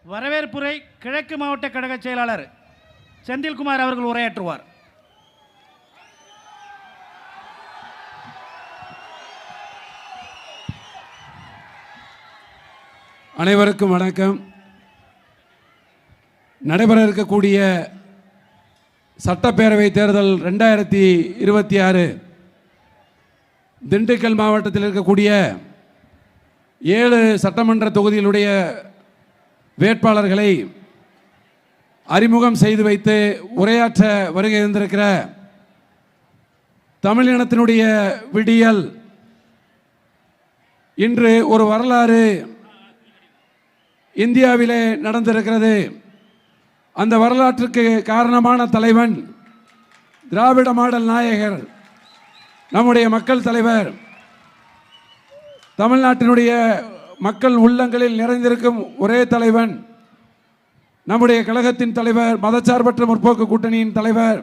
வரவேற்புரை கிழக்கு மாவட்ட கழக செயலாளர் செந்தில்குமார் அவர்கள் உரையாற்றுவார். அனைவருக்கும் வணக்கம். நடைபெற இருக்கக்கூடிய சட்டப்பேரவை தேர்தல் 2026 திண்டுக்கல் மாவட்டத்தில் இருக்கக்கூடிய 7 சட்டமன்ற தொகுதிகளுடைய வேட்பாளர்களை அறிமுகம் செய்து வைத்து உரையாற்ற வருகை இருந்திருக்கிற தமிழினத்தினுடைய விடியல் இன்று ஒரு வரலாறு இந்தியாவிலே நடந்திருக்கிறது. அந்த வரலாற்றுக்கு காரணமான தலைவன் திராவிட மாடல் நாயகர், நம்முடைய மக்கள் தலைவர், தமிழ்நாட்டினுடைய மக்கள் உள்ளங்களில் நிறைந்திருக்கும் ஒரே தலைவன், நம்முடைய கழகத்தின் தலைவர், மதச்சார்பற்ற முற்போக்கு கூட்டணியின் தலைவர்,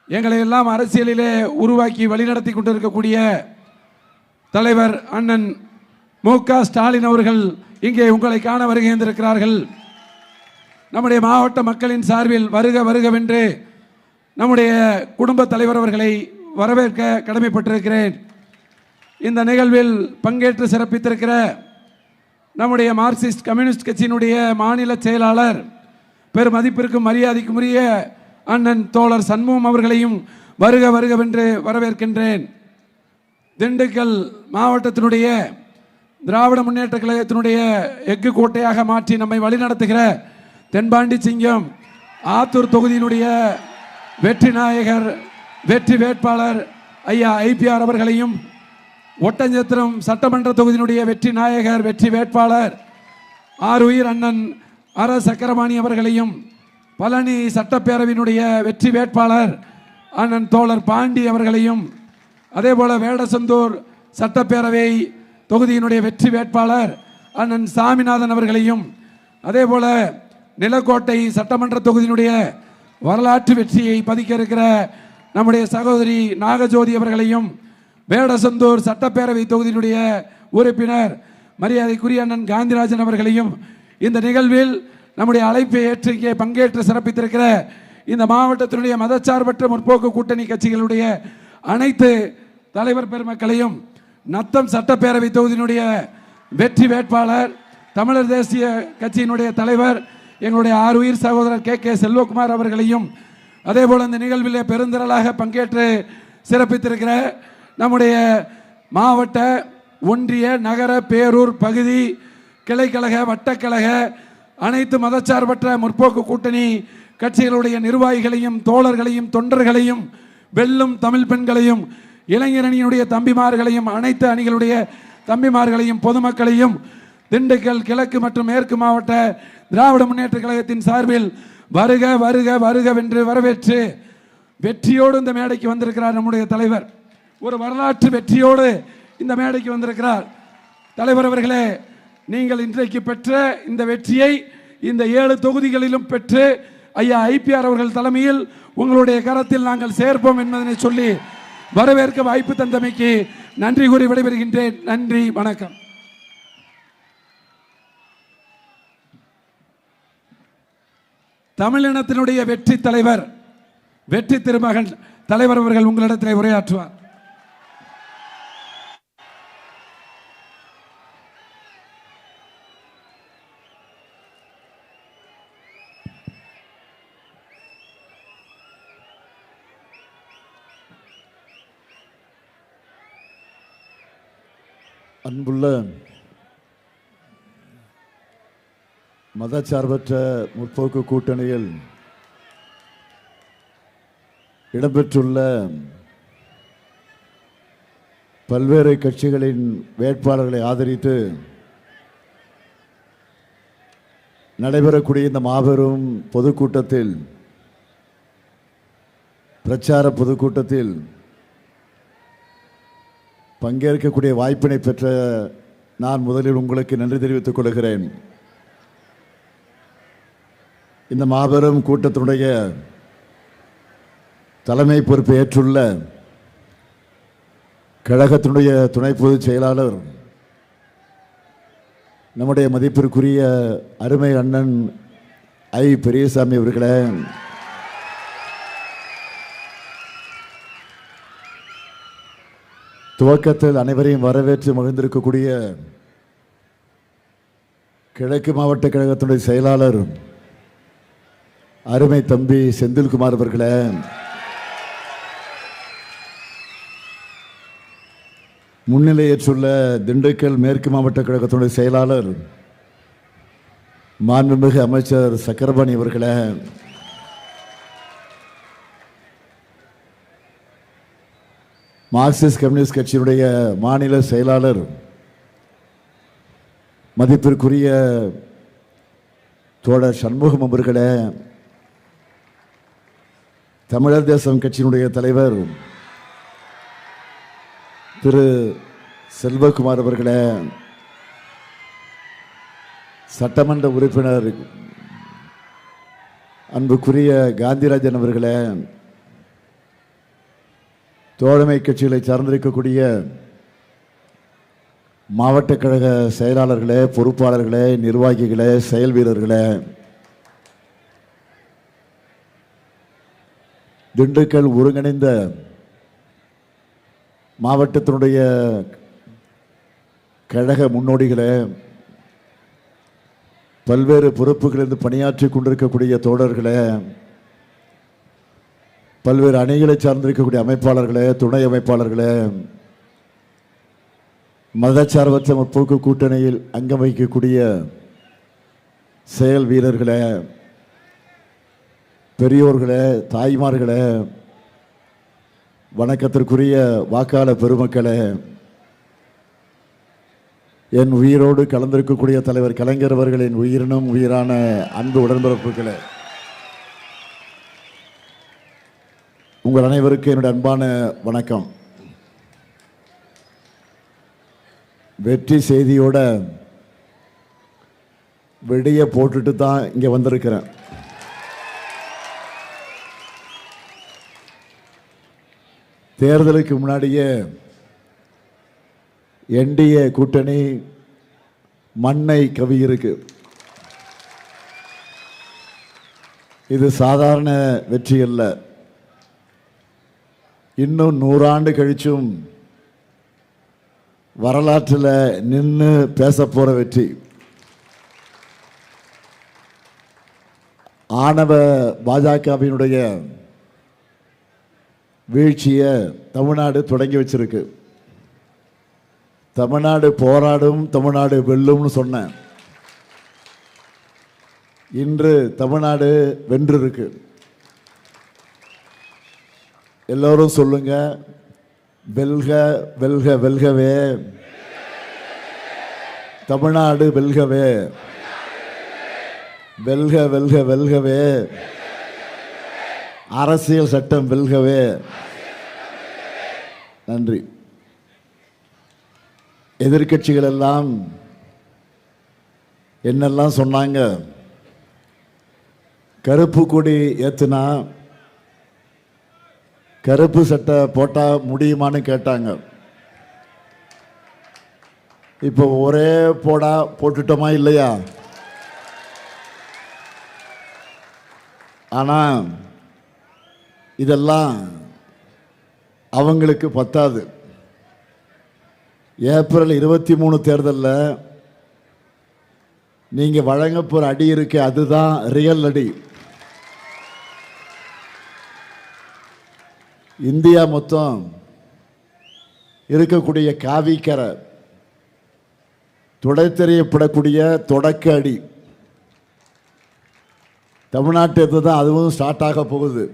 எங்களை எல்லாம் அரசியலிலே உருவாக்கி வழிநடத்தி கொண்டிருக்கக்கூடிய தலைவர் அண்ணன் மு.க. ஸ்டாலின் அவர்கள் இங்கே உங்களை காண வருகின்றிருக்கிறார்கள். நம்முடைய மாவட்ட மக்களின் சார்பில் வருக வருகவென்று நம்முடைய குடும்ப தலைவர் அவர்களை வரவேற்க கடமைப்பட்டிருக்கிறேன். இந்த நிகழ்வில் பங்கேற்று சிறப்பித்திருக்கிற நம்முடைய மார்க்சிஸ்ட் கம்யூனிஸ்ட் கட்சியினுடைய மாநில செயலாளர், பெருமதிப்பிற்கும் மரியாதைக்கும் உரிய அண்ணன் தோழர் சண்முகம் அவர்களையும் வருக வருகவென்று வரவேற்கின்றேன். திண்டுக்கல் மாவட்டத்தினுடைய திராவிட முன்னேற்ற கழகத்தினுடைய எஃகு கோட்டையாக மாற்றி நம்மை வழிநடத்துகிற தென்பாண்டி சிங்கம் ஆத்தூர் தொகுதியினுடைய வெற்றி நாயகர், வெற்றி வேட்பாளர் ஐயா ஐபிஆர் அவர்களையும், ஒட்டஞ்சத்திரம் சட்டமன்ற தொகுதியினுடைய வெற்றி நாயகர், வெற்றி வேட்பாளர் ஆருயிர் அண்ணன் அர சக்கரபாணி அவர்களையும், பழனி சட்டப்பேரவையினுடைய வெற்றி வேட்பாளர் அண்ணன் தோழர் பாண்டி அவர்களையும், அதேபோல வேடசந்தூர் சட்டப்பேரவை தொகுதியினுடைய வெற்றி வேட்பாளர் அண்ணன் சாமிநாதன் அவர்களையும், அதேபோல நிலக்கோட்டை சட்டமன்ற தொகுதியினுடைய வரலாற்று வெற்றியை பதிக்க இருக்கிற நம்முடைய சகோதரி நாகஜோதி அவர்களையும், வேடசந்தூர் சட்டப்பேரவை தொகுதியினுடைய உறுப்பினர் மரியாதைக்குரிய அண்ணன் காந்திராஜன் அவர்களையும், இந்த நிகழ்வில் நம்முடைய அழைப்பை ஏற்று இங்கே பங்கேற்று சிறப்பித்திருக்கிற இந்த மாவட்டத்தினுடைய மதச்சார்பற்ற முற்போக்கு கூட்டணி கட்சிகளுடைய அனைத்து தலைவர் பெருமக்களையும், நத்தம் சட்டப்பேரவை தொகுதியினுடைய வெற்றி வேட்பாளர், தமிழர் தேசிய கட்சியினுடைய தலைவர் எங்களுடைய ஆருயிர் சகோதரர் கே செல்வகுமார் அவர்களையும், அதேபோல் இந்த நிகழ்வில் பெருந்திரளாக பங்கேற்று சிறப்பித்திருக்கிற நம்முடைய மாவட்ட, ஒன்றிய, நகர, பேரூர் பகுதி கிளைக்கழக, வட்டக்கழக, அனைத்து மதச்சார்பற்ற முற்போக்கு கூட்டணி கட்சிகளுடைய நிர்வாகிகளையும், தோழர்களையும், தொண்டர்களையும், வெல்லும் தமிழ் பெண்களையும், இளைஞரணியினுடைய தம்பிமார்களையும், அனைத்து அணிகளுடைய தம்பிமார்களையும், பொதுமக்களையும் திண்டுக்கல் கிழக்கு மற்றும் மேற்கு மாவட்ட திராவிட முன்னேற்ற கழகத்தின் சார்பில் வருக வருக வருகவென்று வரவேற்று வெற்றியோடு இந்த மேடைக்கு வந்திருக்கிறார் நம்முடைய தலைவர். ஒரு வரலாற்று வெற்றியோடு இந்த மேடைக்கு வந்திருக்கிறார் தலைவர் அவர்களே. நீங்கள் இன்றைக்கு பெற்ற இந்த வெற்றியை இந்த 7 தொகுதிகளிலும் பெற்று ஐயா ஐபிஆர் அவர்கள் தலைமையில் உங்களுடைய கரத்தில் நாங்கள் சேர்ப்போம் என்பதனை சொல்லி வரவேற்க வாய்ப்பு தந்தமைக்கு நன்றி கூறி விடைபெறுகின்றேன். நன்றி, வணக்கம். தமிழினத்தினுடைய வெற்றி தலைவர், வெற்றி திருமகன் தலைவர் அவர்கள் உங்களிடத்தில் உரையாற்றுவார். அன்புள்ள மதச்சார்பற்ற முற்போக்கு கூட்டணியில் இடம்பெற்றுள்ள பல்வேறு கட்சிகளின் வேட்பாளர்களை ஆதரித்து நடைபெறக்கூடிய இந்த மாபெரும் பொதுக்கூட்டத்தில், பிரச்சார பொதுக்கூட்டத்தில் பங்கேற்கக்கூடிய வாய்ப்பினை பெற்ற நான் முதலில் உங்களுக்கு நன்றி தெரிவித்துக் கொள்கிறேன். இந்த மாபெரும் கூட்டத்தினுடைய தலைமை பொறுப்பை ஏற்றுள்ள கழகத்தினுடைய துணை பொதுச் செயலாளர் நம்முடைய மதிப்பிற்குரிய அருமை அண்ணன் ஐ பெரியசாமி அவர்களே, துவக்கத்தில் அனைவரையும் வரவேற்று மகிழ்ந்திருக்கக்கூடிய கிழக்கு மாவட்ட கழகத்தினுடைய செயலாளர் அருமை தம்பி செந்தில்குமார் அவர்களே, முன்னிலையேற்றுள்ள திண்டுக்கல் மேற்கு மாவட்ட கழகத்தினுடைய செயலாளர் மாண்புமிகு அமைச்சர் சக்கரபாணி அவர்களே, மார்க்சிஸ்ட் கம்யூனிஸ்ட் கட்சியினுடைய மாநில செயலாளர் மதிப்பிற்குரிய தோழர் சண்முகம் அவர்களே, தமிழர் தேசம் கட்சியினுடைய தலைவர் திரு செல்வகுமார் அவர்களே, சட்டமன்ற உறுப்பினர் அன்புக்குரிய காந்திராஜன் அவர்களே, தோழமை கட்சிகளை சார்ந்திருக்கக்கூடிய மாவட்ட கழக செயலாளர்களே, பொறுப்பாளர்களே, நிர்வாகிகளே, செயல் வீரர்களே, திண்டுக்கல் ஒருங்கிணைந்த மாவட்டத்தினுடைய கழக முன்னோடிகளே, பல்வேறு பொறுப்புகளிலிருந்து பணியாற்றி கொண்டிருக்கக்கூடிய தோழர்களே, பல்வேறு அணிகளை சார்ந்திருக்கக்கூடிய அமைப்பாளர்களே, துணை அமைப்பாளர்களே, மதச்சார்பற்ற முற்போக்கு கூட்டணியில் அங்கம் வகிக்கக்கூடிய செயல் வீரர்களே, பெரியோர்களே, தாய்மார்களே, வணக்கத்திற்குரிய வாக்காளர் பெருமக்களே, என் உயிரோடு கலந்திருக்கக்கூடிய தலைவர் கலைஞர் அவர்களின் உயிரினும் உயிரான அன்பு உடன்பிறப்புகளே, உங்கள் அனைவருக்கும் என்னுடைய அன்பான வணக்கம். வெற்றி செய்தியோட வெடியை போட்டுட்டு தான் இங்கே வந்திருக்கிறேன். தேர்தலுக்கு முன்னாடியே என்டிஏ கூட்டணி மண்ணை கவி இருக்கு. இது சாதாரண வெற்றி அல்ல, இன்னும் 100 ஆண்டு கழிச்சும் வரலாற்றில் நின்று பேச போற வெற்றி. ஆணவ பாஜகவினுடைய வீழ்ச்சியை தமிழ்நாடு தொடங்கி வச்சிருக்கு. தமிழ்நாடு போராடும், தமிழ்நாடு வெல்லும்னு சொன்னேன். இன்று தமிழ்நாடு வென்றிருக்கு. எல்லோரும் சொல்லுங்க, வெல்க வெல்க வெல்கவே, தமிழ்நாடு வெல்கவே, வெல்க வெல்க வெல்கவே, அரசியல் சட்டம் வெல்கவே. நன்றி. எதிர்க்கட்சிகள் எல்லாம் என்னெல்லாம் சொன்னாங்க, கருப்பு கொடி ஏத்துனா கருப்பு சட்டை போட்டா முடியுமான்னு கேட்டாங்க. இப்போ ஒரே போடா போட்டுட்டோமா இல்லையா? ஆனா இதெல்லாம் அவங்களுக்கு பத்தாது. ஏப்ரல் 23 தேர்தலில் நீங்க வழங்க போற அடி இருக்கு, அதுதான் ரியல் அடி. இந்தியா மொத்தம் இருக்கக்கூடிய காவிக்கரை துடைத்தெறியப்படக்கூடிய தொடக்க அடி தமிழ்நாட்டை தான் அதுவும் ஸ்டார்ட் ஆக போகுது.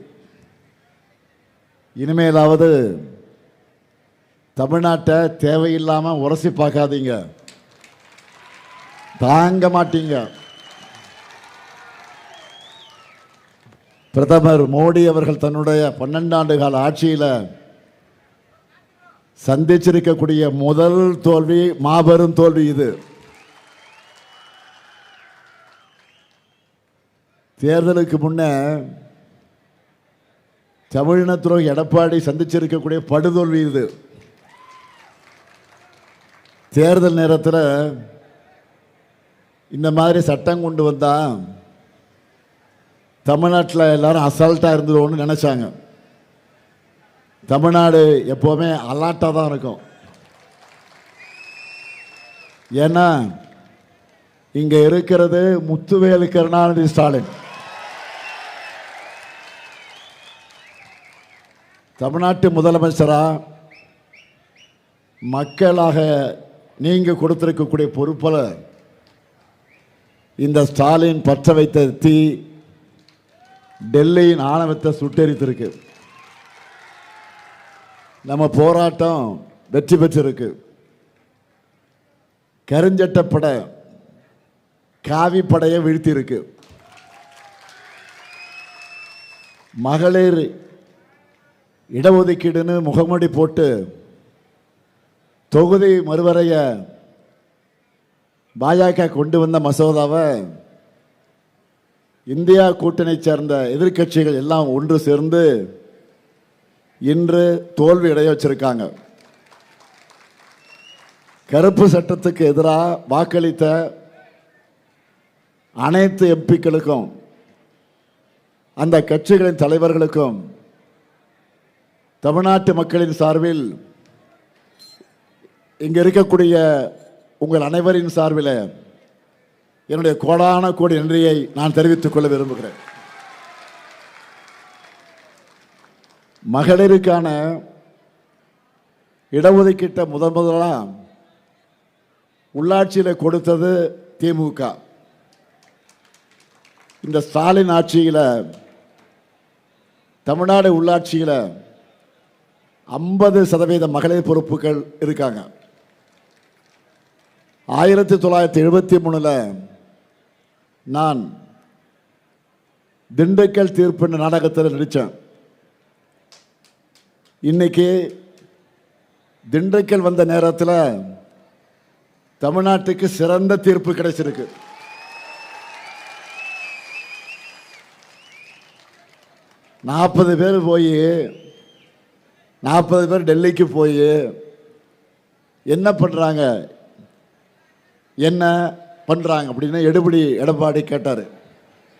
இனிமேலாவது தமிழ்நாட்டை தேவையில்லாமல் உரசி பார்க்காதீங்க, தாங்க மாட்டீங்க. பிரதமர் மோடி அவர்கள் தன்னுடைய 12 ஆண்டு கால ஆட்சியில் சந்திச்சிருக்கக்கூடிய முதல் தோல்வி, மாபெரும் தோல்வி இது. தேர்தலுக்கு முன்ன தமிழின துரோகி எடப்பாடி சந்திச்சிருக்கக்கூடிய படுதோல்வி இது. தேர்தல் நேரத்தில் இந்த மாதிரி சட்டம் கொண்டு வந்தா தமிழ்நாட்டில் எல்லாரும் அசால்ட்டாக இருந்ததோன்னு நினச்சாங்க. தமிழ்நாடு எப்போவுமே அலாட்டாக தான் இருக்கும். ஏன்னா இங்கே இருக்கிறது முத்துவேலு கருணாநிதி ஸ்டாலின். தமிழ்நாட்டு முதலமைச்சராக மக்களாக நீங்கள் கொடுத்திருக்கக்கூடிய பொறுப்பில் இந்த ஸ்டாலின் பற்ற வைத்த தீ டெல்லியின் ஆணவத்தை சுட்டெரித்திருக்கு. நம்ம போராட்டம் வெற்றி பெற்றிருக்கு. கருஞ்சட்டப்படை காவிப்படையை வீழ்த்தி இருக்கு. மகளிர் இடஒதுக்கீடுன்னு முகமூடி போட்டு தொகுதி மறுவரைய பாஜக கொண்டு வந்த மசோதாவை இந்தியா கூட்டணி சேர்ந்த எதிர்க்கட்சிகள் எல்லாம் ஒன்று சேர்ந்து இன்று தோல்வி அடைய வச்சிருக்காங்க. கருப்பு சட்டத்துக்கு எதிராக வாக்களித்த அனைத்து எம்பிக்களுக்கும் அந்த கட்சிகளின் தலைவர்களுக்கும் தமிழ்நாட்டு மக்களின் சார்பில் இங்கே இருக்கக்கூடிய உங்கள் அனைவரின் சார்பில் என்னுடைய கோடான கோடி நன்றியை நான் தெரிவித்துக் கொள்ள விரும்புகிறேன். மகளிருக்கான இடஒதுக்கீட்டை முதலாக உள்ளாட்சியில் கொடுத்தது திமுக. இந்த ஸ்டாலின் ஆட்சியில் தமிழ்நாடு உள்ளாட்சியில் 50% மகளிர் பொறுப்புகள் இருக்காங்க. 1973 நான் திண்டுக்கல் தீர்ப்பு நாடகத்தில் நடித்தேன். இன்னைக்கு திண்டுக்கல் வந்த நேரத்தில் தமிழ்நாட்டுக்கு சிறந்த தீர்ப்பு கிடைச்சிருக்கு. நாற்பது பேர் டெல்லிக்கு போய் என்ன பண்ணுறாங்க அப்படின்னு எடப்பாடி கேட்டார்.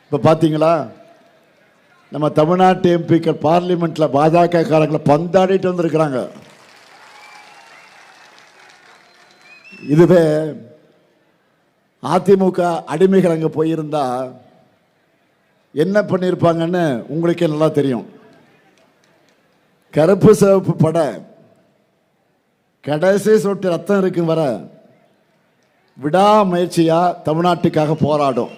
இப்போ பார்த்தீங்களா, நம்ம தமிழ்நாட்டு எம்பிக்கள் பார்லிமெண்ட்டில் பாஜக காரங்களை பந்தாடிட்டு வந்திருக்கிறாங்க. இதுவே அதிமுக அடிமைகள் அங்கே போயிருந்தா என்ன பண்ணியிருப்பாங்கன்னு உங்களுக்கே நல்லா தெரியும். கருப்பு சிவப்பு படை கடைசி சொட்டு ரத்தம் இருக்கும் வர விடாமுயற்சியா தமிழ்நாட்டுக்காக போராடும்.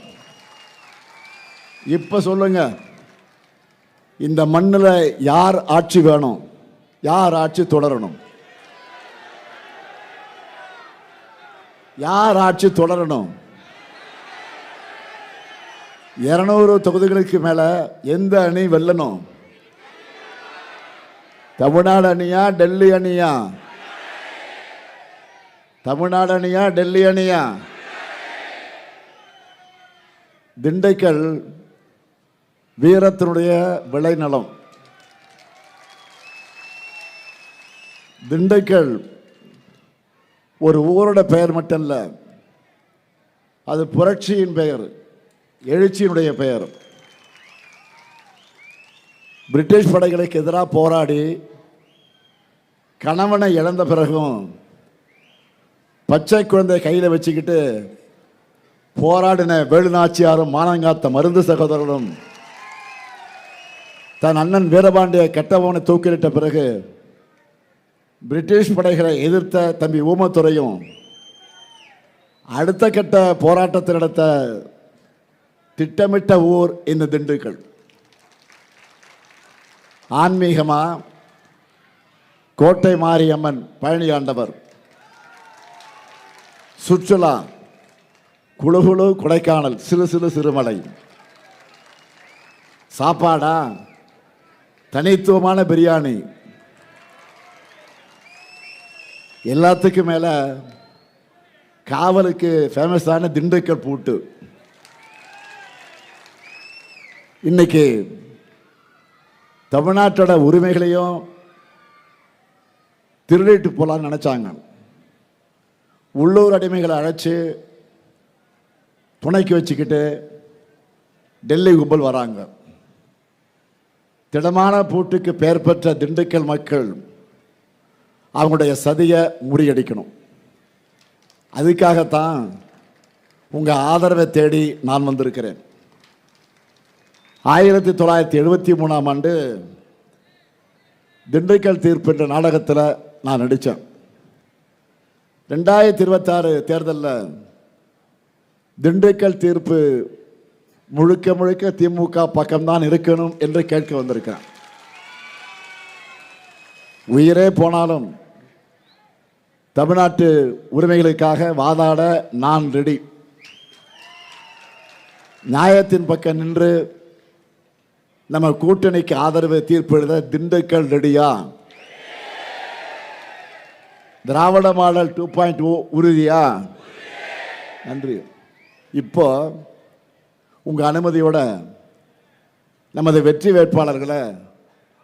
இப்ப சொல்லுங்க, இந்த மண்ணில் யார் ஆட்சி வேணும், யார் ஆட்சி தொடரணும், யார் ஆட்சி தொடரணும்? 200 தொகுதிகளுக்கு மேல எந்த அணி வெல்லணும்? தமிழ்நாடு அணியா டெல்லி அணியா? தமிழ்நாடு அணியா டெல்லி அணியா? திண்டுக்கல் வீரத்தினுடைய விளைநிலம். திண்டுக்கல் ஒரு ஊரோட பெயர் மட்டும் இல்லை, அது புரட்சியின் பெயர், எழுச்சியினுடைய பெயர். பிரிட்டிஷ் படைகளுக்கு எதிராக போராடி கணவனை இழந்த பிறகும் பச்சை குழந்தை கையில் வச்சுக்கிட்டு போராடின வேலுநாச்சியாரும் மானங்காத்த மருந்து சகோதரரும் தன் அண்ணன் வீரபாண்டிய கெட்டவனை தூக்கிலிட்ட பிறகு பிரிட்டிஷ் படைகளை எதிர்த்த தம்பி ஊமத்துறையும் அடுத்த கட்ட போராட்டத்தை நடத்த திட்டமிட்ட ஊர் இந்த திண்டுக்கல். ஆன்மீகமா கோட்டை மாரியம்மன் பழனி ஆண்டவர், சுற்றுலா குளுகுளு கொடைக்கானல் சிறு சிறு சிறுமலை, சாப்பாடா தனித்துவமான பிரியாணி, எல்லாத்துக்கும் மேல காவலுக்கு ஃபேமஸான திண்டுக்கல் பூட்டு. இன்னைக்கு தமிழ்நாட்டோட உரிமைகளையும் திருடிட்டு போலான்னு நினைச்சாங்க. உள்ளூர் அடிமைகளை அழைச்சு துணைக்கு வச்சுக்கிட்டு டெல்லி கும்பல் வராங்க. திடமான பூட்டுக்கு பெயர் பெற்ற திண்டுக்கல் மக்கள் அவங்களுடைய சதியை முறியடிக்கணும். அதுக்காகத்தான் உங்கள் ஆதரவை தேடி நான் வந்திருக்கிறேன். 1973ஆம் ஆண்டு திண்டுக்கல் தீர்ப்பு என்ற நாடகத்தில் நான் நடித்தேன். 2026 தேர்தலில் திண்டுக்கல் தீர்ப்பு முழுக்க முழுக்க திமுக பக்கம்தான் இருக்கணும் என்று கேட்க வந்திருக்கிறேன். உயிரே போனாலும் தமிழ்நாட்டு உரிமைகளுக்காக வாதாட நான் ரெடி. நியாயத்தின் பக்கம் நின்று நம்ம கூட்டணிக்கு ஆதரவு தீர்ப்பு எழுத திண்டுக்கல் ரெடியா? திராவிட மாடல் 2.0 உறுதியா? நன்றி. இப்போ உங்க அனுமதியோட நமது வெற்றி வேட்பாளர்களை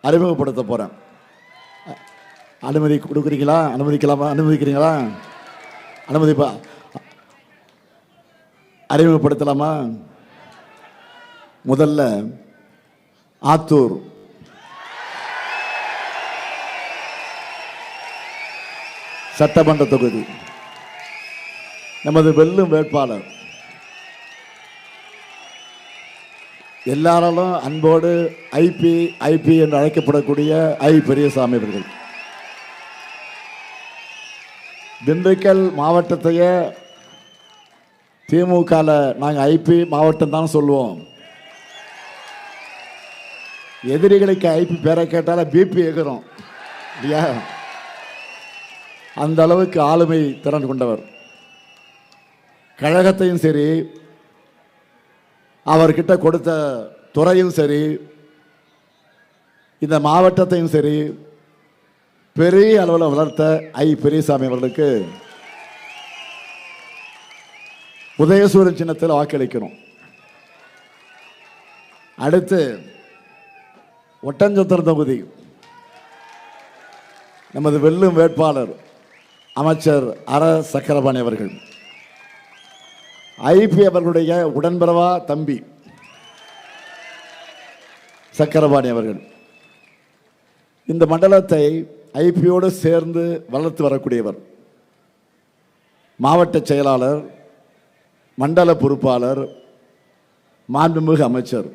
அறிமுகப்படுத்த போறேன். அனுமதி கொடுக்குறீங்களா? அனுமதிக்கலாமா? அனுமதிக்கிறீங்களா? அனுமதிப்பா. அறிமுகப்படுத்தலாமா? முதல்ல ஆத்தூர் சட்டமன்ற தொகுதி நமது வெல்லும் வேட்பாளர், எல்லாராலும் அன்போடு ஐபி ஐபி என்று அழைக்கப்படக்கூடிய ஐ பெரியசாமி அவர்கள். திண்டுக்கல் மாவட்டத்தையே திமுகவில் நாங்கள் ஐபி மாவட்டம் தான் சொல்லுவோம். எதிரிகளுக்கு ஐபி பேரை கேட்டால பிபி எகிறோம் இல்லையா? அந்த அளவுக்கு ஆளுமை திறன் கொண்டவர். கழகத்தையும் சரி, அவர்கிட்ட கொடுத்த துறையும் சரி, இந்த மாவட்டத்தையும் சரி பெரிய அளவில் வளர்த்த ஐ பெரியசாமி அவர்களுக்கு உதயசூரன் சின்னத்தில் வாக்களிக்கணும். அடுத்து ஒட்டஞ்சத்திரம் தொகுதி நமது வெல்லும் வேட்பாளர் அமைச்சர் அர சக்கரபாணி அவர்கள். ஐபி அவர்களுடைய உடன்பிறவா தம்பி சக்கரபாணி அவர்கள். இந்த மண்டலத்தை ஐபியோடு சேர்ந்து வளர்த்து வரக்கூடியவர். மாவட்ட செயலாளர், மண்டல பொறுப்பாளர், மாண்புமிகு அமைச்சர்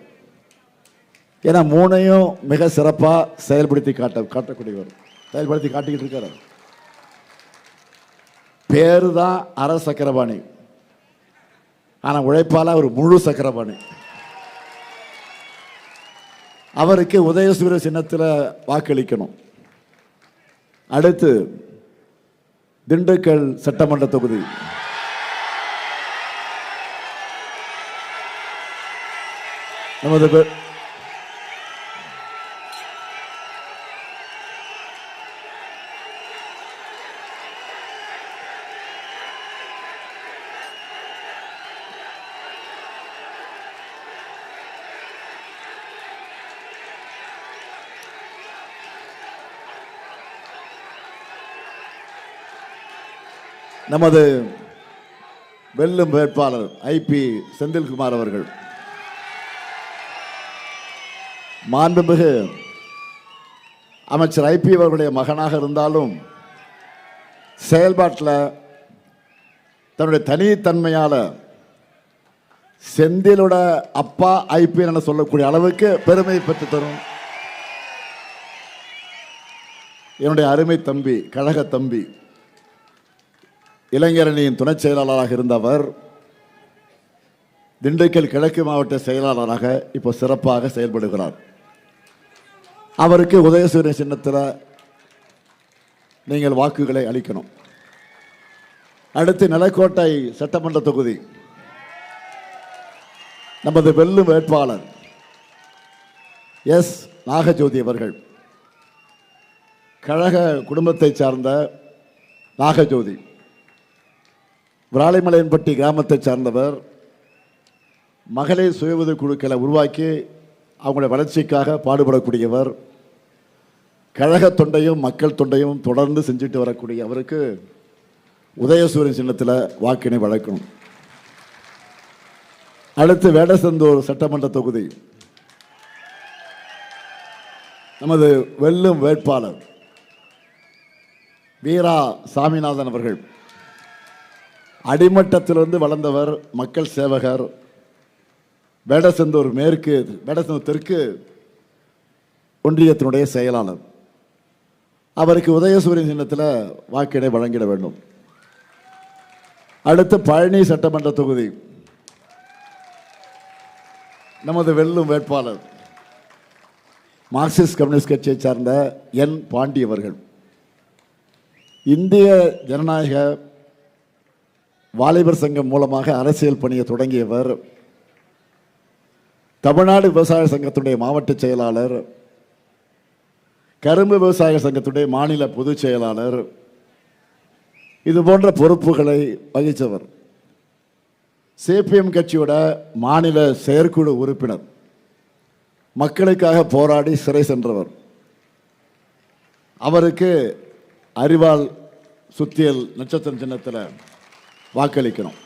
என மூணையும் மிக சிறப்பாக செயல்படுத்தி காட்டக்கூடியவர். செயல்படுத்தி காட்டிக்கிட்டு இருக்கார். பேரு தான் அர சக்கரபாணி, ஆனால் உழைப்பால ஒரு முழு சக்கரபாணி. அவருக்கு உதயசூர சின்னத்தில் வாக்களிக்கணும். அடுத்து திண்டுக்கல் சட்டமன்ற தொகுதி நமது நமது வெல்லும் வேட்பாளர் ஐபி செந்தில்குமார் அவர்கள். மாண்புமிகு அமைச்சர் ஐபி அவர்களுடைய மகனாக இருந்தாலும் செயல்பாட்டில் தன்னுடைய தனித்தன்மையால் செந்திலோட அப்பா ஐபி என சொல்லக்கூடிய அளவுக்கு பெருமை பெற்று தரும் என்னுடைய அருமை தம்பி, கழக தம்பி, இளைஞரணியின் துணை செயலாளராக இருந்தவர் திண்டுக்கல் கிழக்கு மாவட்ட செயலாளராக இப்போ சிறப்பாக செயல்படுகிறார். அவருக்கு உதயசூரியன் சின்னத்தில் நீங்கள் வாக்குகளை அளிக்கணும். அடுத்து நிலக்கோட்டை சட்டமன்ற தொகுதி நமது வெல்லும் வேட்பாளர் எஸ் நாகஜோதி அவர்கள். கழக குடும்பத்தை சார்ந்த நாகஜோதி விராலிமலையன்பட்டி கிராமத்தை சார்ந்தவர். மகளிர் சுய உதவி குழுக்களை உருவாக்கி அவங்களுடைய வளர்ச்சிக்காக பாடுபடக்கூடியவர். கழக தொண்டையும் மக்கள் தொண்டையும் தொடர்ந்து செஞ்சுட்டு வரக்கூடிய அவருக்கு உதயசூரியன் சின்னத்தில் வாக்கினை வழங்கணும். அடுத்து வேடசந்தூர் சட்டமன்ற தொகுதி நமது வெல்லும் வேட்பாளர் வீரா சாமிநாதன் அவர்கள். அடிமட்டத்திலிருந்து வளர்ந்தவர், மக்கள் சேவகர், வேடசந்தூர் மேற்கு, வேடசந்தூர் தெற்கு ஒன்றியத்தினுடைய செயலாளர். அவருக்கு உதயசூரியன் சின்னத்தில் வாக்கினை வழங்கிட வேண்டும். அடுத்து பழனி சட்டமன்ற தொகுதி நமது வெல்லும் வேட்பாளர் மார்க்சிஸ்ட் கம்யூனிஸ்ட் கட்சியை சார்ந்த என் பாண்டி அவர்கள். இந்திய ஜனநாயக வாலிபர் சங்கம் மூலமாக அரசியல் பணியை தொடங்கியவர். தமிழ்நாடு விவசாய சங்கத்துடைய மாவட்ட செயலாளர், கரும்பு விவசாய சங்கத்துடைய மாநில பொதுச் செயலாளர், இது போன்ற பொறுப்புகளை வகித்தவர். சிபிஎம் கட்சியோட மாநில செயற்குழு உறுப்பினர், மக்களுக்காக போராடி சிறை சென்றவர். அவருக்கு அறிவால் சுத்தியல் நட்சத்திரம் சின்னத்தில் வாக்களிக்கணும்.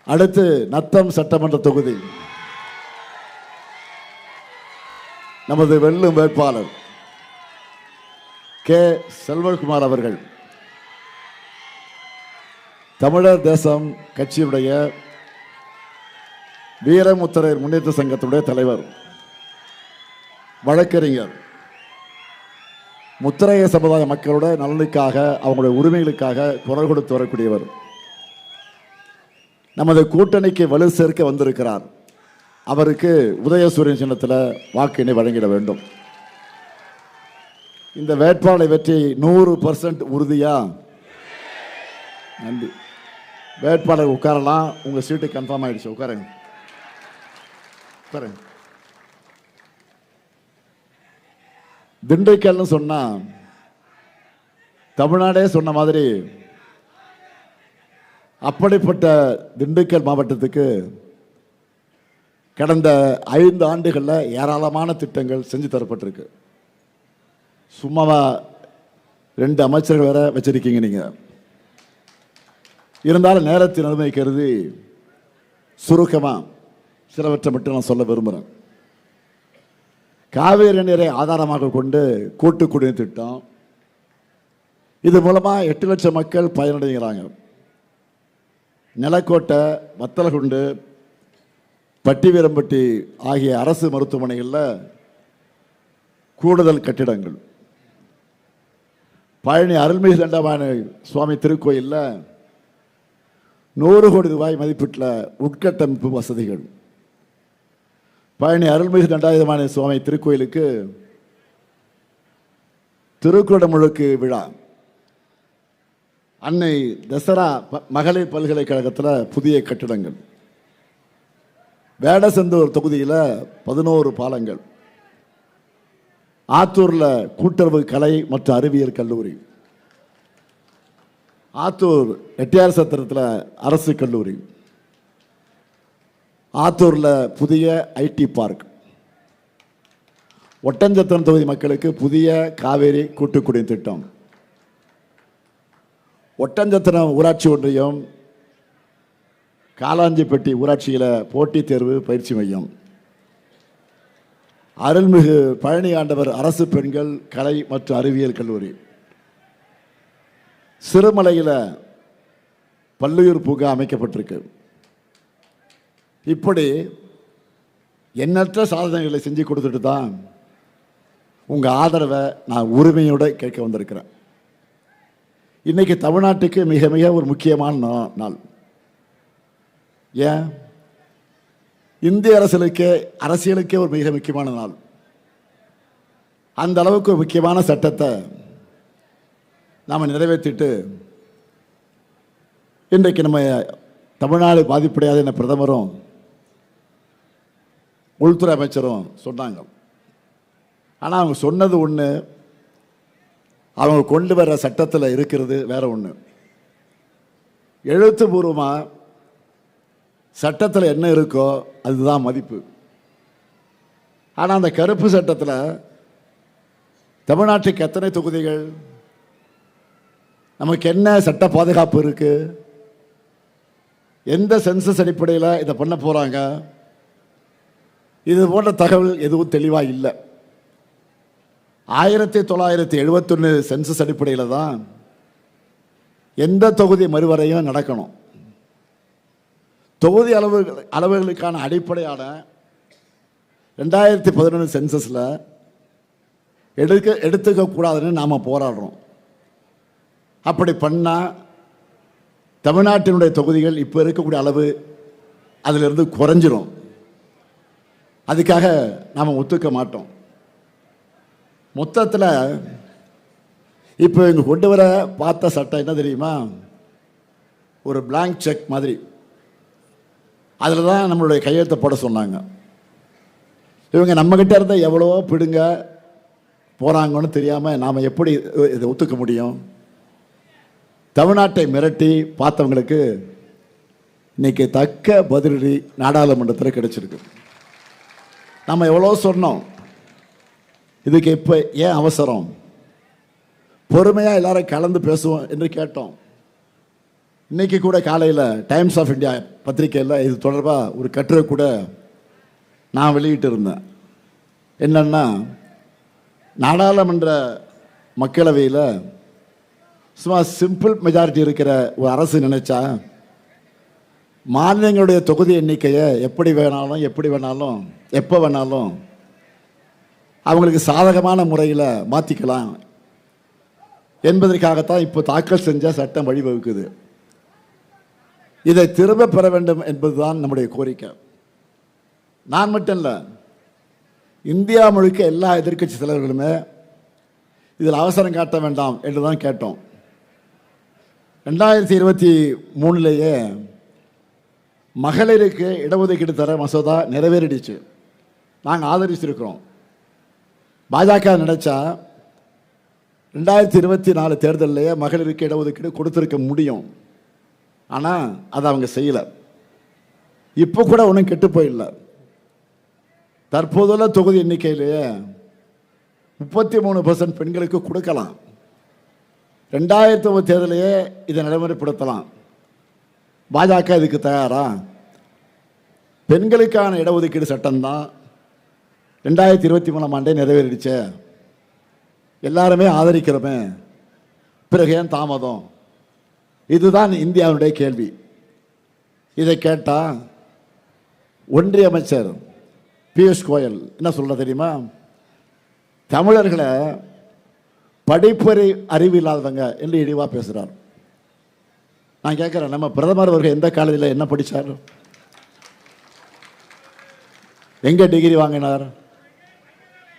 அடுத்து நத்தம் சட்டமன்ற தொகுதி நமது வெல்லும் வேட்பாளர் கே செல்வகுமார் அவர்கள். தமிழர் தேசம் கட்சியுடைய வீரமுத்திரையர் முன்னேற்ற சங்கத்துடைய தலைவர், வழக்கறிஞர், முத்திரைய சமுதாய மக்களோட நலனுக்காக, அவங்களுடைய உரிமைகளுக்காக குரல் கொடுத்து வரக்கூடியவர். நமது கூட்டணிக்கு வலு சேர்க்க வந்திருக்கிறார். அவருக்கு உதயசூரியன் சின்னத்தில் வாக்கினை வழங்கிட வேண்டும். இந்த வேட்பாளரை வெற்றி 100% உறுதியா? நன்றி. வேட்பாளர் உட்காரலாம். உங்க சீட்டு கன்ஃபார்ம் ஆயிடுச்சு. உட்காருங்க, உட்காருங்க. திண்டுக்கல்னு சொன்னா தமிழ்நாடே சொன்ன மாதிரி அப்படிப்பட்ட திண்டுக்கல் மாவட்டத்துக்கு கடந்த 5 ஆண்டுகளில் ஏராளமான திட்டங்கள் செஞ்சு தரப்பட்டிருக்கு. சும்மாவா 2 அமைச்சர்கள் வேற வச்சிருக்கீங்க நீங்க. இருந்தாலும் நேரத்தின் அருமை கருதி சுருக்கமாக சிலவற்றை மட்டும் நான் சொல்ல விரும்புகிறேன். காவேரி நீரை ஆதாரமாக கொண்டு கூட்டு குடிநீர் திட்டம், இது மூலமாக 8 லட்சம் மக்கள் பயனடைகிறாங்க. நிலக்கோட்டை, வத்தலகுண்டு, பட்டிவீரம்பட்டி ஆகிய அரசு மருத்துவமனைகளில் கூடுதல் கட்டிடங்கள். பழனி அருள்மிகு தண்டபாணி சுவாமி திருக்கோயிலில் 100 கோடி ரூபாய் மதிப்பீட்டில் உட்கட்டமைப்பு வசதிகள். பழனி அருள்மிகு தண்டாயுதபாணி சுவாமி திருக்கோயிலுக்கு திருக்குடமுழுக்கு விழா. அன்னை தசரா மகளிர் பல்கலைக்கழகத்தில் புதிய கட்டிடங்கள். வேடசந்தூர் தொகுதியில் 11 பாலங்கள். ஆத்தூரில் கூட்டுறவு கலை மற்றும் அறிவியல் கல்லூரி. ஆத்தூர் எட்டியார் சத்திரத்தில் அரசு கல்லூரி. ஆத்தூரில் புதிய ஐடி பார்க். ஒட்டஞ்சத்திரம் தொகுதி மக்களுக்கு புதிய காவேரி கூட்டுக்குடிநீர் திட்டம். ஒட்டஞ்சத்திரம் ஊராட்சி ஒன்றியம், காலாஞ்சிப்பட்டி ஊராட்சியில் போட்டித் தேர்வு பயிற்சி மையம். அருள்மிகு பழனி ஆண்டவர் அரசு பெண்கள் கலை மற்றும் அறிவியல் கல்லூரி. சிறுமலையில் பல்லுயிர் பூங்கா அமைக்கப்பட்டிருக்கு. இப்படி எண்ணற்ற சாதனைகளை செஞ்சு கொடுத்துட்டு தான் உங்கள் ஆதரவை நான் உரிமையோடு கேட்க வந்திருக்கிறேன். இன்னைக்கு தமிழ்நாட்டுக்கு மிக மிக ஒரு முக்கியமான நாள். ஏன்? இந்திய அரசியலுக்கே ஒரு மிக முக்கியமான நாள். அந்த அளவுக்கு ஒரு முக்கியமான சட்டத்தை நாம் நிறைவேற்றிட்டு இன்றைக்கு நம்ம தமிழ்நாடு பாதிப்படையாத என பிரதமரும் உள்துறை அமைச்சரும் சொன்னாங்க. ஆனால் அவங்க சொன்னது ஒன்று, அவங்க கொண்டு வர சட்டத்தில் இருக்கிறது வேற ஒன்று. எழுத்துப்பூர்வமாக சட்டத்தில் என்ன இருக்கோ அதுதான் மதிப்பு. ஆனால் அந்த கருப்பு சட்டத்தில் தமிழ்நாட்டுக்கு எத்தனை தொகுதிகள், நமக்கு என்ன சட்ட பாதுகாப்பு இருக்கு, எந்த சென்சஸ் அடிப்படையில் இதை பண்ண போகிறாங்க, இது போன்ற தகவல் எதுவும் தெளிவாக இல்லை. 1971 சென்சஸ் அடிப்படையில் தான் எந்த தொகுதி மறுவரையும் நடக்கணும். தொகுதி அளவுகளுக்கான அடிப்படையான 2011 சென்சஸில் எடுத்துக்கக்கூடாதுன்னு நாம் போராடுறோம். அப்படி பண்ணால் தமிழ்நாட்டினுடைய தொகுதிகள் இப்போ இருக்கக்கூடிய அளவு அதிலிருந்து குறைஞ்சிரும். அதுக்காக நாம் ஒத்துக்க மாட்டோம். மொத்தத்தில் இப்போ இங்கே கொண்டு வர பார்த்த சட்டம் என்ன தெரியுமா, ஒரு பிளாங்க் செக் மாதிரி. அதில் தான் நம்மளுடைய கையெழுத்தை போட சொன்னாங்க. இவங்க நம்மக்கிட்ட இருந்த எவ்வளவோ பிடுங்க போகிறாங்கன்னு தெரியாமல் நாம் எப்படி இதை ஒத்துக்க முடியும்? தமிழ்நாட்டை மிரட்டி பார்த்தவங்களுக்கு இன்னைக்கு தக்க பதிலடி நாடாளுமன்றத்தில் கிடைச்சிருக்கு. நம்ம எவ்வளோ சொன்னோம், இதுக்கு இப்போ ஏன் அவசரம், பொறுமையாக எல்லாரும் கலந்து பேசுவோம் என்று கேட்டோம். இன்னைக்கு கூட காலையில் டைம்ஸ் ஆஃப் இந்தியா பத்திரிகையில் இது தொடர்பாக ஒரு கட்டுரை கூட நான் வெளியிட்டு இருந்தேன். என்னன்னா, நாடாளுமன்ற மக்களவையில் சும்மா சிம்பிள் மெஜாரிட்டி இருக்கிற ஒரு அரசு நினைச்சா மாநிலங்களுடைய தொகுதி எண்ணிக்கையை எப்படி வேணாலும் எப்போ வேணாலும் அவங்களுக்கு சாதகமான முறையில் மாற்றிக்கலாம் என்பதற்காகத்தான் இப்போ தாக்கல் செஞ்ச சட்டம் வழிவகுக்குது. இதை திரும்ப பெற வேண்டும் என்பதுதான் நம்முடைய கோரிக்கை. நான் மட்டும் இல்லை, இந்தியா முழுக்க எல்லா எதிர்க்கட்சி தலைவர்களுமே இதில் அவசரம் காட்ட வேண்டாம் என்று தான் கேட்டோம். 2023 மகளிருக்கு இடஒதுக்கீடு தர மசோதா நிறைவேறிடுச்சு. நாங்கள் ஆதரிச்சிருக்கிறோம். பாஜக நினைச்சா 2024 தேர்தலிலேயே மகளிருக்கு இடஒதுக்கீடு கொடுத்துருக்க முடியும். ஆனால் அதை அவங்க செய்யலை. இப்போ கூட ஒன்றும் கெட்டு போயிடல. தற்போதுள்ள தொகுதி எண்ணிக்கையிலேயே 33% பெண்களுக்கு கொடுக்கலாம். 2009 தேர்தலையே இதை நடைமுறைப்படுத்தலாம். பாஜக இதுக்கு தயாரா? பெண்களுக்கான இடஒதுக்கீடு சட்டம்தான் 2023 ஆண்டே நிறைவேறிடுச்சே, எல்லாருமே ஆதரிக்கிறோமே, பிறகு ஏன் தாமதம்? இதுதான் இந்தியாவுடைய கேள்வி. இதை கேட்டால் ஒன்றிய அமைச்சர் பியூஷ் கோயல் என்ன சொல்ற தெரியுமா, தமிழர்களை படிப்பறி அறிவு இல்லாதவங்க என்று இழிவாக பேசுகிறார். நான் கேட்குறேன், நம்ம பிரதமர் அவர்கள் எந்த காலேஜில் என்ன படித்தார், எங்கே டிகிரி வாங்கினார்?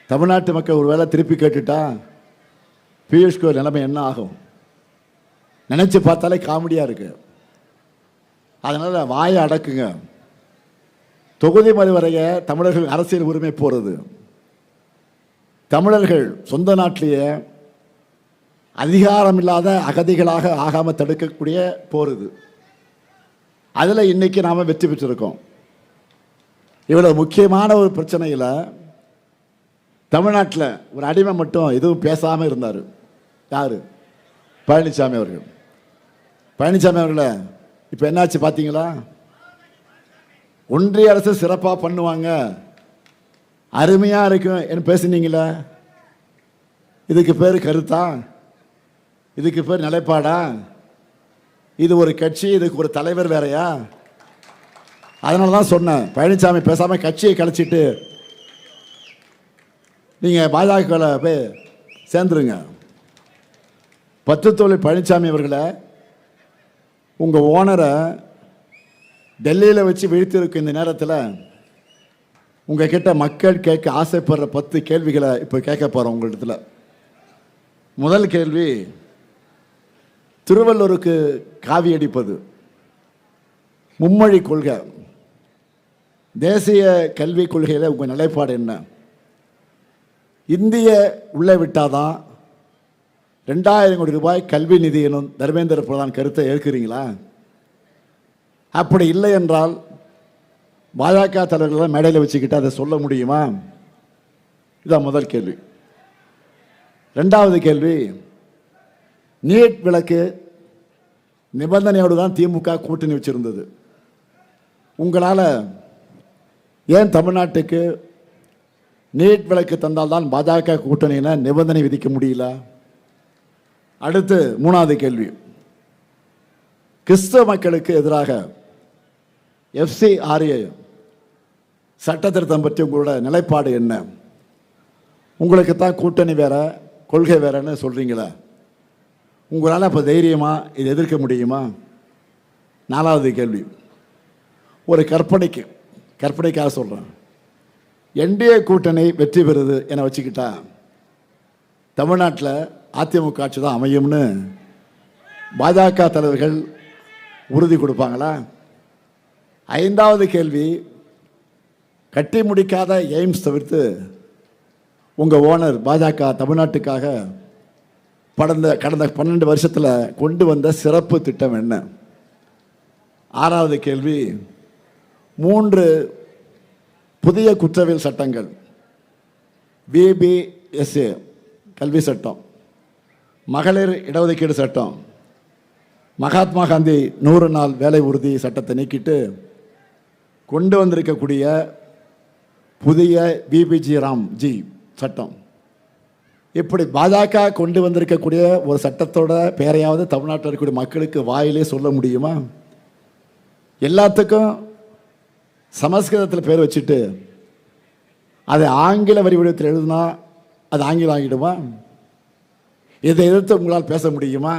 தமிழ்நாட்டு மக்கள் ஒரு வேளை திருப்பி கேட்டுட்டா பியூஷ் கோயல் நிலைமை என்ன ஆகும்? நினச்சி பார்த்தாலே காமெடியாக இருக்கு. அதனால் வாயை அடக்குங்க. தொகுதி மறுவரைய தமிழர்கள் அரசியல் உரிமை போகிறது. தமிழர்கள் சொந்த நாட்டிலேயே அதிகாரம் இல்லாத அகதிகளாக ஆகாமல் தடுக்கக்கூடிய போகிறது. அதில் இன்னைக்கு நாம் வெற்றி பெற்றிருக்கோம். இவ்வளவு முக்கியமான ஒரு பிரச்சனையில் தமிழ்நாட்டில் ஒரு அடிமை மட்டும் எதுவும் பேசாமல் இருந்தார். யார்? பழனிசாமி அவர்கள். பழனிசாமி அவர்களை இப்போ என்னாச்சு பார்த்தீங்களா? ஒன்றிய அரசு சிறப்பாக பண்ணுவாங்க, அருமையாக இருக்கும் என்று பேசுனீங்களா? இதுக்கு பேர் கருத்தா? இதுக்கு பேர் நிலைப்பாடா? இது ஒரு கட்சி, இதுக்கு ஒரு தலைவர் வேறையா? அதனால தான் சொன்னேன், பழனிசாமி பேசாமல் கட்சியை கலைச்சிட்டு நீங்கள் பாஜகவில் போய் சேர்ந்துருங்க. பத்துத்தோழி பழனிசாமி அவர்களை, உங்கள் ஓனரை டெல்லியில் வச்சு வீழ்த்திருக்கும் இந்த நேரத்தில் உங்கள் கிட்ட மக்கள் கேட்க ஆசைப்படுற 10 கேள்விகளை இப்போ கேட்க போகிறோம் உங்களிடத்தில். முதல் கேள்வி, திருவள்ளூருக்கு காவி அடிப்பது, மும்மொழி கொள்கை, தேசிய கல்விக் கொள்கையில் உங்கள் நிலைப்பாடு என்ன? இந்திய உள்ளே விட்டாதான் 2000 கோடி ரூபாய் கல்வி நிதி எனும் தர்மேந்திர பிரதான் கருத்தை ஏற்கிறீங்களா? அப்படி இல்லை என்றால் பாஜக தலைவர்களை மேடையில் வச்சுக்கிட்டு அதை சொல்ல முடியுமா? இதான் முதல் கேள்வி. ரெண்டாவது கேள்வி, நீட் விலக்கு நிபந்தனையோடு தான் திமுக கூட்டணி வச்சிருந்தது. உங்களால் ஏன் தமிழ்நாட்டுக்கு நீட் விலக்கு தந்தால்தான் பாஜக கூட்டணியின நிபந்தனை விதிக்க முடியல? அடுத்து 3வது கேள்வி, கிறிஸ்தவ மக்களுக்கு எதிராக FCRA சட்ட திருத்தம் பற்றி உங்களோட நிலைப்பாடு என்ன? உங்களுக்கு தான் கூட்டணி வேற கொள்கை வேறன்னு சொல்றீங்களே, உங்களால் அப்போ தைரியமாக இதை எதிர்க்க முடியுமா? 4வது கேள்வி, ஒரு கற்பனைக்காக சொல்கிறேன், NDA கூட்டணி வெற்றி பெறுது என வச்சுக்கிட்டா தமிழ்நாட்டில் அதிமுக ஆட்சி தான் அமையும்னு பாஜக தலைவர்கள் உறுதி கொடுப்பாங்களா? 5வது கேள்வி, கட்டி முடிக்காத எய்ம்ஸ் தவிர்த்து உங்கள் ஓனர் பாஜக தமிழ்நாட்டுக்காக கடந்த 12 வருஷத்தில் கொண்டு வந்த சிறப்பு திட்டம் என்ன? 6வது கேள்வி, 3 புதிய குற்றவியல் சட்டங்கள், BBSA கல்வி சட்டம், மகளிர் இடஒதுக்கீடு சட்டம், மகாத்மா காந்தி 100 நாள் வேலை உறுதி சட்டத்தை நீக்கிட்டு கொண்டு வந்திருக்கக்கூடிய புதிய BBG ராம்ஜி சட்டம், இப்படி பாஜக கொண்டு வந்திருக்கக்கூடிய ஒரு சட்டத்தோட பேரையாவது தமிழ்நாட்டில் இருக்கக்கூடிய மக்களுக்கு வாயிலே சொல்ல முடியுமா? எல்லாத்துக்கும் சமஸ்கிருதத்தில் பேர் வச்சுட்டு அதை ஆங்கில வரி வடிவத்தில் எழுதுனா அது ஆங்கிலம் ஆகிடுமா? இதை எதிர்த்து உங்களால் பேச முடியுமா?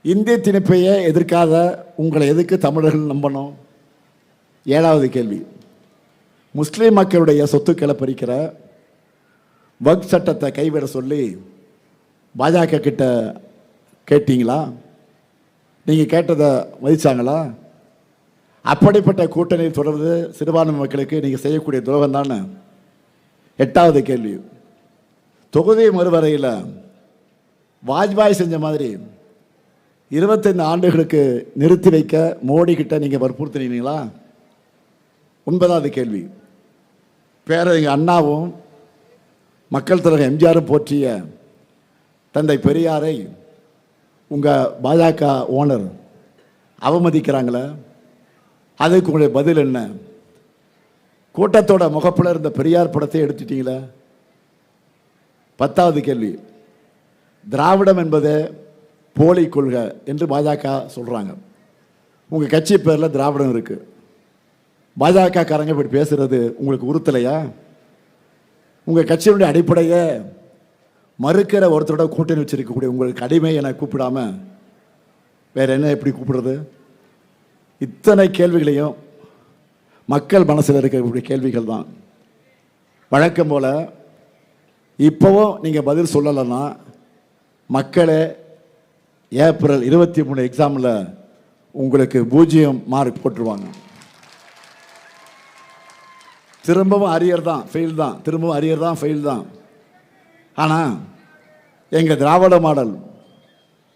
இந்திய திணிப்பையே எதிர்க்காத உங்களை எதுக்கு தமிழர்கள் நம்பணும்? 7வது கேள்வி, முஸ்லீம் மக்களுடைய சொத்துக்களை பறிக்கிற வக்ஃப் சட்டத்தை கைவிட சொல்லி பாஜக கிட்ட கேட்டீங்களா? நீங்கள் கேட்டதை மதிச்சாங்களா? அப்படிப்பட்ட கூட்டணியில் தொடர்ந்து சிறுபான்மை மக்களுக்கு நீங்கள் செய்யக்கூடிய துரோகம் தானே. 8வது கேள்வி, தொகுதி மறுவரையில் வாஜ்பாய் செஞ்ச மாதிரி 25 ஆண்டுகளுக்கு நிறுத்தி வைக்க மோடி கிட்ட நீங்கள் வற்புறுத்தினீங்களா? 9வது கேள்வி, பேரறிஞர் அண்ணாவும் மக்கள் தலைவர் எம்ஜிஆரும் போற்றிய தந்தை பெரியாரை உங்கள் பாஜக ஓனர் அவமதிக்கிறாங்களே, அதுக்கு உங்களுடைய பதில் என்ன? கூட்டத்தோட முகப்பில் இருந்த பெரியார் படத்தை எடுத்துட்டீங்களே. 10வது கேள்வி, திராவிடம் என்பது போலி கொள்கை என்று பாஜக சொல்கிறாங்க. உங்கள் கட்சி பேரில் திராவிடம் இருக்குது. பாஜக காரங்க இப்படி பேசுகிறது உங்களுக்கு உறுத்தலையா? உங்கள் கட்சியினுடைய அடிப்படையை மறுக்கிற ஒருத்தரோட கூட்டணி வச்சிருக்கக்கூடிய உங்களுக்கு அடிமை என கூப்பிடாம வேற என்ன எப்படி கூப்பிடுறது? இத்தனை கேள்விகளையும் மக்கள் மனசில் இருக்கக்கூடிய கேள்விகள் தான். வழக்கம் போல் இப்போவும் நீங்கள் பதில் சொல்லலைன்னா மக்களே ஏப்ரல் 23 எக்ஸாமில் உங்களுக்கு 0 மார்க் போட்டுருவாங்க. திரும்பவும் அரியர் தான், ஃபெயில் தான், திரும்பவும் அரியர் தான், ஃபெயில் தான். ஆனால் எங்கள் திராவிட மாடல்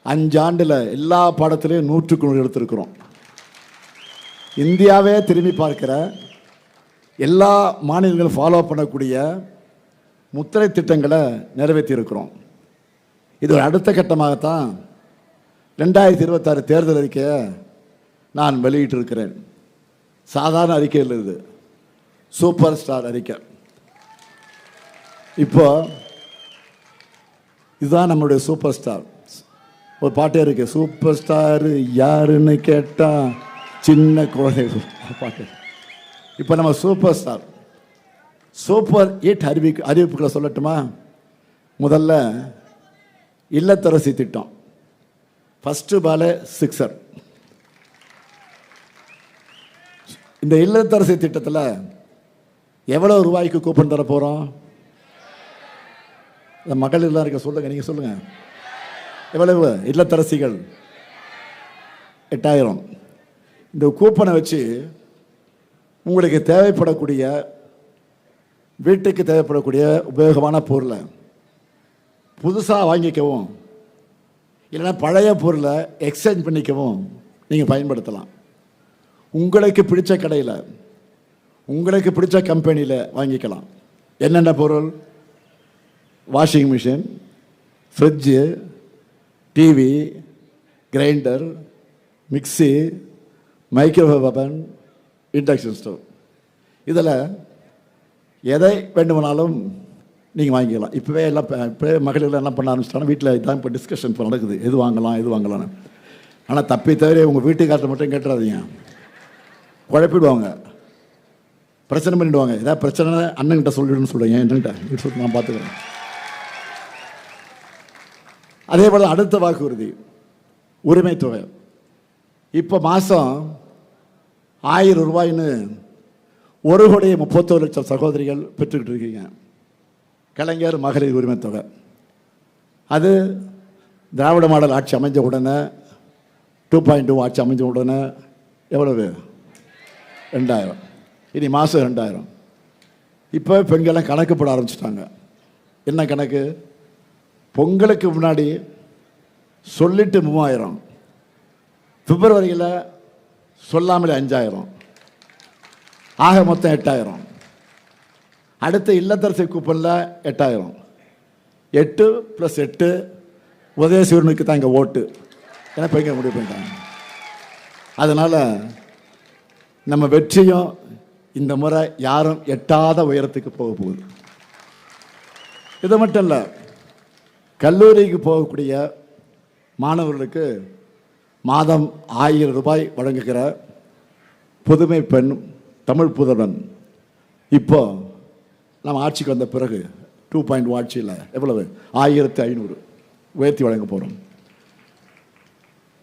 5 ஆண்டில் எல்லா பாடத்திலையும் 100க்கு 100 எடுத்திருக்கிறோம். இந்தியாவே திரும்பி பார்க்கிற எல்லா மாநிலங்களும் ஃபாலோ பண்ணக்கூடிய முத்திரை திட்டங்களை நிறைவேற்றி இருக்கிறோம். இது ஒரு அடுத்த கட்டமாகத்தான் 2026 தேர்தல் அறிக்கையை நான் வெளியிட்டிருக்கிறேன். சாதாரண அறிக்கையில் இது சூப்பர் ஸ்டார் அறிக்கை. இப்போ இதுதான் நம்மளுடைய சூப்பர் ஸ்டார். ஒரு பாட்டே இருக்கு, சூப்பர் ஸ்டார் யாருன்னு கேட்டா சின்ன குழந்தை பாட்டு. இப்போ நம்ம சூப்பர் ஸ்டார் சூப்பர் ஹிட் அறிவிப்புகளை சொல்லட்டுமா? முதல்ல இல்லத்தரசி திட்டம், ஃபர்ஸ்ட் பாலே 6. இந்த இல்லத்தரசி திட்டத்தில் எவ்வளவு ரூபாய்க்கு கூப்பன் தர போகிறோம்? இந்த மகளிர்லாம் இருக்க சொல்லுங்க, நீங்கள் சொல்லுங்க, எவ்வளவு? இல்லத்தரசிகள் 8000. இந்த கூப்பனை வச்சு உங்களுக்கு தேவைப்படக்கூடிய வீட்டுக்கு தேவைப்படக்கூடிய உபயோகமான பொருளை புதுசாக வாங்கிக்கவும் இல்லைன்னா பழைய பொருளை எக்ஸ்சேஞ்ச் பண்ணிக்கவும் நீங்கள் பயன்படுத்தலாம். உங்களுக்கு பிடிச்ச கடையில் உங்களுக்கு பிடிச்ச கம்பெனியில் வாங்கிக்கலாம். என்னென்ன பொருள்? Washing machine, fridge, TV, grinder, mixie, microwave அவன், இண்டக்ஷன் ஸ்டவ். இதில் எதை வேண்டுமானாலும் நீங்கள் வாங்கிக்கலாம். இப்போவே எல்லாம் இப்போவே மகளிர் என்ன பண்ண ஆரம்பிச்சிட்டாங்கன்னா வீட்டில் இதான் இப்போ டிஸ்கஷன் இப்போ நடக்குது, எது வாங்கலாம் எது வாங்கலான்னு. ஆனால் தப்பி தவிர உங்கள் வீட்டுக்காரத்தை மட்டும் கேட்டுறாதீங்க, குழப்பிடுவாங்க, பிரச்சனை பண்ணிவிடுவாங்க. ஏதாவது பிரச்சனை அண்ணன்கிட்ட சொல்லிடுன்னு சொல்லுங்க, என்னன்ட்ட சொல்லி நான் பார்த்துக்கிறேன். அதே போல் அடுத்த வாக்குறுதி உரிமை தொகை. இப்போ மாதம் 1000 ரூபாய்ன்னு 1,31,00,000 சகோதரிகள் பெற்றுக்கிட்டு இருக்கீங்க. கலைஞர் மகளிர் உரிமை தொகை அது திராவிட மாடல் ஆட்சி அமைஞ்ச உடனே 2.2 ஆட்சி அமைஞ்ச உடனே எவ்வளவு? 2000. இனி மாதம் 2000. இப்போ பெண்கள்லாம் கணக்கு போட ஆரம்பிச்சிட்டாங்க. என்ன கணக்கு? பொங்கலுக்கு முன்னாடி சொல்லிட்டு 3000, பிப்ரவரியில் சொல்லாமலே 5000, ஆக மொத்தம் 8000. அடுத்த இல்லத்தரசி கூப்பனில் 8000. 8 + 8 உதயசூரனுக்கு தான் இங்கே ஓட்டு. ஏன்னா பெண்கள் முடிவு பண்ணிட்டாங்க. அதனால் நம்ம வெற்றியும் இந்த முறை யாரும் எட்டாத உயரத்துக்கு போக போகுது. இது மட்டும் இல்லை, கல்லூரிக்கு போகக்கூடிய மாணவர்களுக்கு மாதம் 1000 ரூபாய் வழங்குகிற புதுமை பெண் தமிழ் புதல்வன் இப்போ நம்ம ஆட்சிக்கு வந்த பிறகு 2.1 ஆட்சியில் எவ்வளவு? 1500 உயர்த்தி வழங்க போகிறோம்.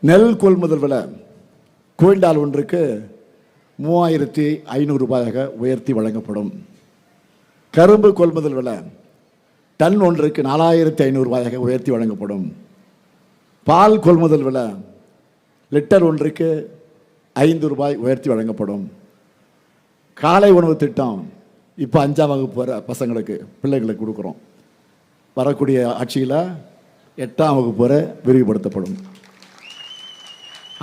நெல் கொள்முதல் விலை குவிண்டால் ஒன்றுக்கு 3500 ரூபாயாக உயர்த்தி வழங்கப்படும். கரும்பு கொள்முதல் விலை டன் ஒன்றுக்கு 4500 ரூபாயாக உயர்த்தி வழங்கப்படும். பால் கொள்முதல் விலை லிட்டர் ஒன்றுக்கு 5 ரூபாய் உயர்த்தி வழங்கப்படும். காலை உணவு திட்டம் இப்போ 5ஆம் வகுப்பு வர பசங்களுக்கு பிள்ளைகளுக்கு கொடுக்குறோம். வரக்கூடிய ஆட்சியில் 8ஆம் வகுப்பு வரை விரிவுபடுத்தப்படும்.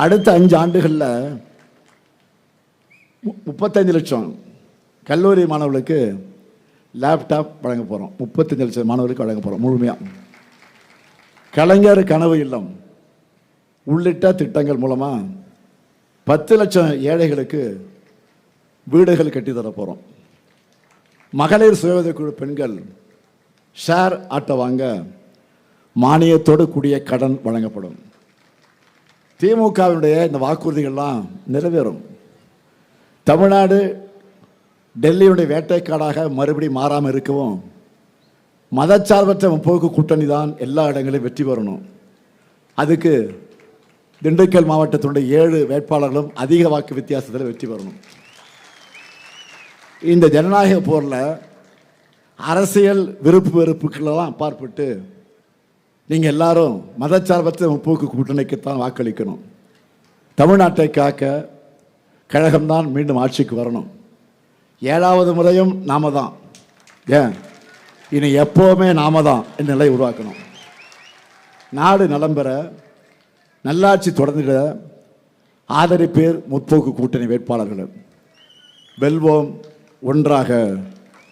அடுத்த 5 ஆண்டுகளில் 35 லட்சம் கல்லூரி மாணவர்களுக்கு லேப்டாப் வழங்க போகிறோம். 35 லட்சம் மாணவர்களுக்கு வழங்க போகிறோம் முழுமையாக. கலைஞர் கனவு இல்லம் உள்ளிட்ட திட்டங்கள் மூலமாக 10 லட்சம் ஏழைகளுக்கு வீடுகள் கட்டித்தர போகிறோம். மகளிர் சுய உதவிக்குழு பெண்கள் ஷேர் ஆட்டோ வாங்க மானியத்தோடு கூடிய கடன் வழங்கப்படும். திமுகவினுடைய இந்த வாக்குறுதிகள்லாம் நிறைவேறும். தமிழ்நாடு டெல்லியுடைய வேட்டைக்காடாக மறுபடியும் மாறாமல் இருக்கவும் மதச்சார்பற்ற முற்போக்கு கூட்டணி தான் எல்லா இடங்களிலும் வெற்றி பெறணும். அதுக்கு திண்டுக்கல் மாவட்டத்தினுடைய 7 வேட்பாளர்களும் அதிக வாக்கு வித்தியாசத்தில் வெற்றி பெறணும். இந்த ஜனநாயக போரில் அரசியல் விருப்பு வெறுப்புகளெல்லாம் அப்பாற்பட்டு நீங்கள் எல்லாரும் மதச்சார்பற்ற முற்போக்கு கூட்டணிக்குத்தான் வாக்களிக்கணும். தமிழ்நாட்டை காக்க கழகம்தான் மீண்டும் ஆட்சிக்கு வரணும். 7வது முறையும் நாம தான், ஏன் இனி எப்போவுமே நாம தான் என்ற நிலை உருவாக்கணும். நாடு நலம் பெற, நல்லாட்சி தொடர்ந்திட ஆதரிப்பேர் முற்போக்கு கூட்டணி வேட்பாளர்கள். வெல்வோம் ஒன்றாக,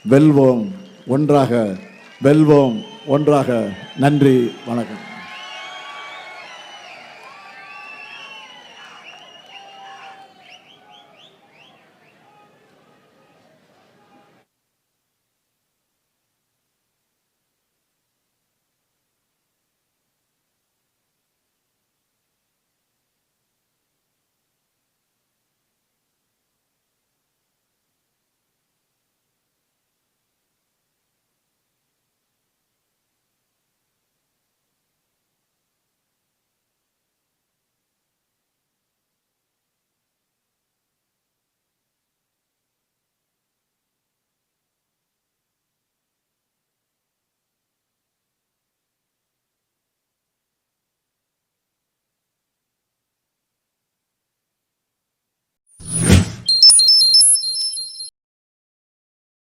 வெல்வோம் ஒன்றாக, வெல்வோம் ஒன்றாக. நன்றி, வணக்கம்.